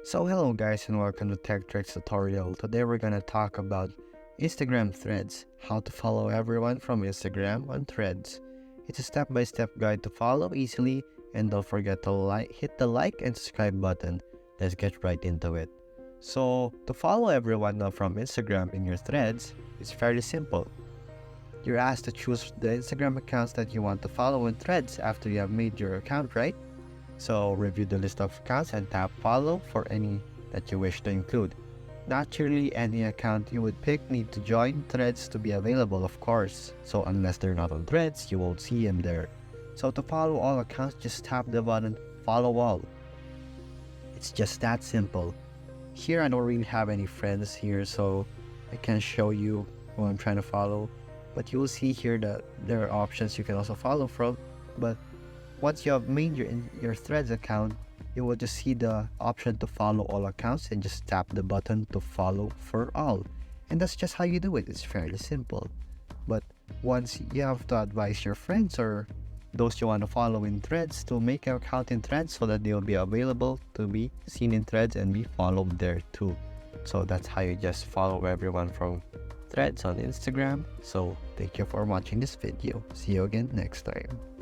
So hello guys and welcome to Tech Tricks tutorial. Today we're gonna talk about Instagram Threads, how to follow everyone from Instagram on Threads. It's a step-by-step guide to follow easily, and don't forget to hit the like and subscribe button. Let's get right into it. So to follow everyone from Instagram in your Threads, it's fairly simple. You're asked to choose the Instagram accounts that you want to follow in Threads after you have made your account, right? So review the list of accounts and tap follow for any that you wish to include. Naturally, any account you would pick need to join Threads to be available, of course. So unless they're not on Threads, you won't see them there. So to follow all accounts, just tap the button follow all. It's just that simple. Here I don't really have any friends here, so I can't show you who I'm trying to follow. But you will see here that there are options you can also follow from. But once you have made your Threads account, you will just see the option to follow all accounts and just tap the button to follow for all. And that's just how you do it. It's fairly simple. But once you have to advise your friends or those you want to follow in Threads to make an account in Threads so that they will be available to be seen in Threads and be followed there too. So that's how you just follow everyone from Threads on Instagram. So thank you for watching this video. See you again next time.